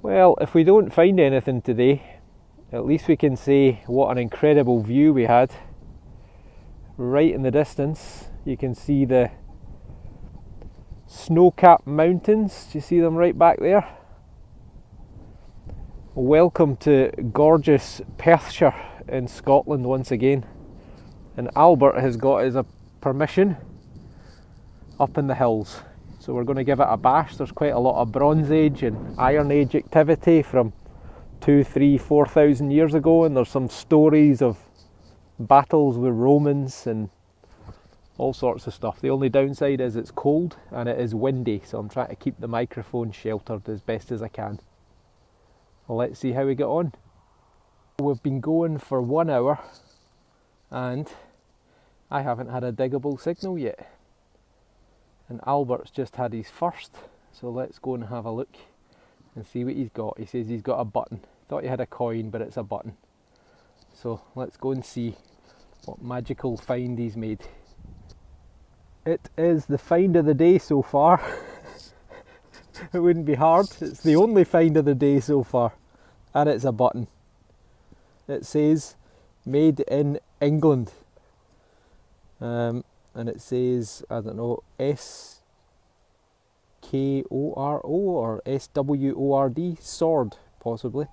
Well, if we don't find anything today, at least we can say what an incredible view we had. Right in the distance you can see the snow-capped mountains. Do you see them right back there? Welcome to gorgeous Perthshire in Scotland once again. And Albert has got his permission up in the hills. So we're going to give it a bash. There's quite a lot of Bronze Age and Iron Age activity from 2, 3, 4,000 years ago, and there's some stories of battles with Romans and all sorts of stuff. The only downside is it's cold and it is windy, so I'm trying to keep the microphone sheltered as best as I can. Well, let's see how we get on. We've been going for 1 hour and I haven't had a diggable signal yet. And Albert's just had his first, so let's go and have a look and see what he's got. He says he's got a button. Thought he had a coin, but it's a button. So let's go and see what magical find he's made. It is the find of the day so far. It wouldn't be hard. It's the only find of the day so far. And it's a button. It says made in England. And it says, I don't know, S-K-O-R-O or S-W-O-R-D, sword, possibly.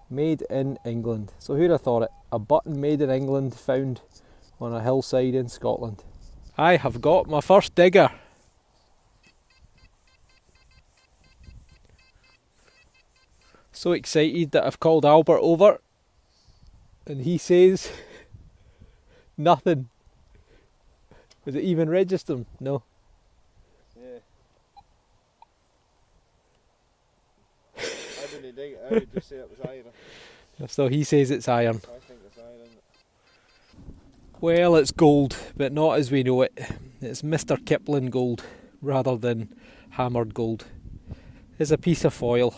Made in England. So who'd have thought it? A button made in England found on a hillside in Scotland. I have got my first digger. So excited that I've called Albert over and he says nothing. Is it even registered? No. Yeah. I didn't dig it, I would just say it was iron. So he says it's iron. I think it's iron. Well, it's gold, but not as we know it. It's Mr. Kipling gold rather than hammered gold. It's a piece of foil.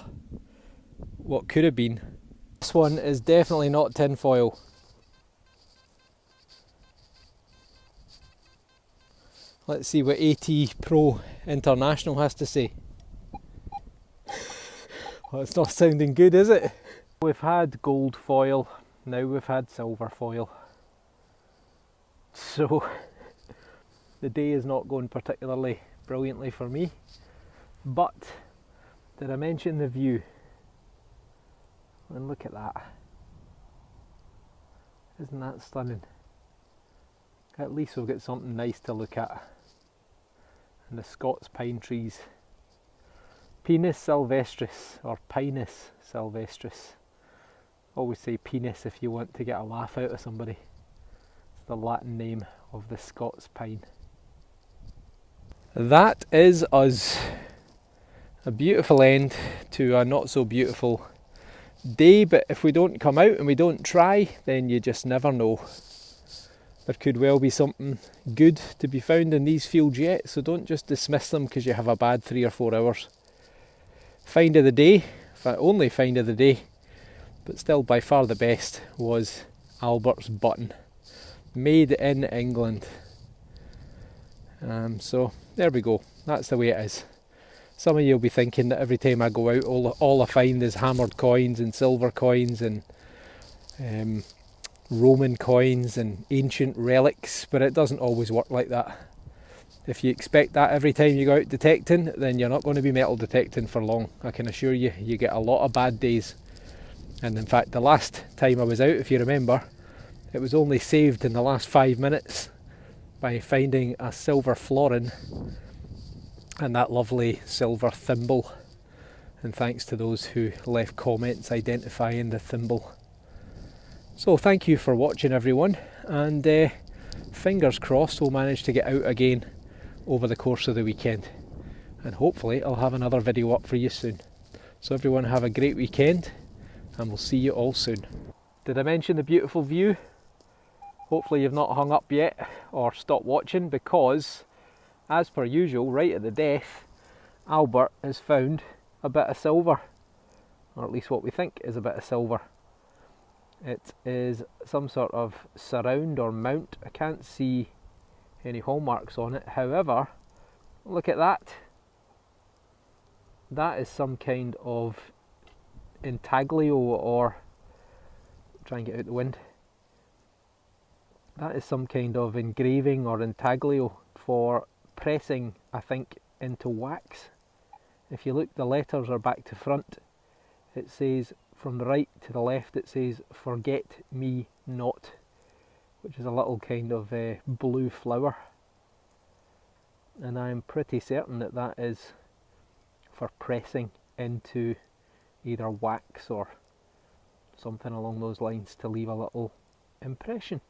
What could have been. This one is definitely not tin foil. Let's see what AT Pro International has to say. Well, it's not sounding good, is it? We've had gold foil, now we've had silver foil. So the day is not going particularly brilliantly for me. But did I mention the view? And look at that. Isn't that stunning? At least we've got something nice to look at. And the Scots pine trees. Pinus sylvestris, or Pinus sylvestris. Always say Pinus if you want to get a laugh out of somebody. It's the Latin name of the Scots pine. That is us. A beautiful end to a not so beautiful day, but if we don't come out and we don't try, then you just never know. There could well be something good to be found in these fields yet, so don't just dismiss them because you have a bad 3 or 4 hours. Find of the day, only find of the day, but still by far the best, was Albert's button. Made in England. So there we go, that's the way it is. Some of you will be thinking that every time I go out all I find is hammered coins and silver coins and Roman coins and ancient relics, but it doesn't always work like that. If you expect that every time you go out detecting, then you're not going to be metal detecting for long. I can assure you, you get a lot of bad days. And in fact, the last time I was out, if you remember, it was only saved in the last 5 minutes by finding a silver florin and that lovely silver thimble. And thanks to those who left comments identifying the thimble. So thank you for watching everyone, and fingers crossed we'll manage to get out again over the course of the weekend, and hopefully I'll have another video up for you soon. So everyone have a great weekend and we'll see you all soon. Did I mention the beautiful view? Hopefully you've not hung up yet or stopped watching, because as per usual, right at the death, Albert has found a bit of silver, or at least what we think is a bit of silver. It is some sort of surround or mount. I can't see any hallmarks on it. However, look at that. That is some kind of intaglio, or try and get out the wind. That is some kind of engraving or intaglio for pressing, I think, into wax. If you look, the letters are back to front. It says, from the right to the left, it says, "Forget me not," which is a little kind of blue flower. And I'm pretty certain that that is for pressing into either wax or something along those lines to leave a little impression.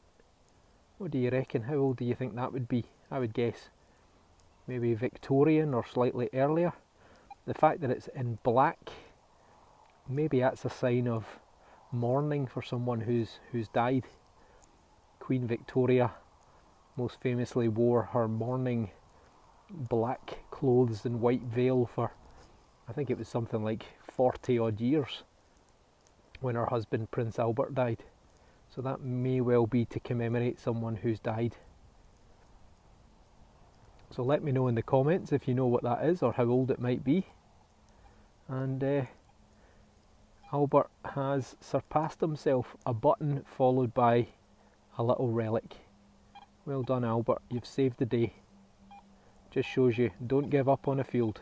What do you reckon? How old do you think that would be? I would guess maybe Victorian or slightly earlier. The fact that it's in black, maybe that's a sign of mourning for someone who's died. Queen Victoria most famously wore her mourning black clothes and white veil for, I think it was something like 40 odd years when her husband Prince Albert died. So that may well be to commemorate someone who's died. So let me know in the comments if you know what that is or how old it might be. And Albert has surpassed himself, a button followed by a little relic. Well done, Albert, you've saved the day. Just shows you don't give up on a field.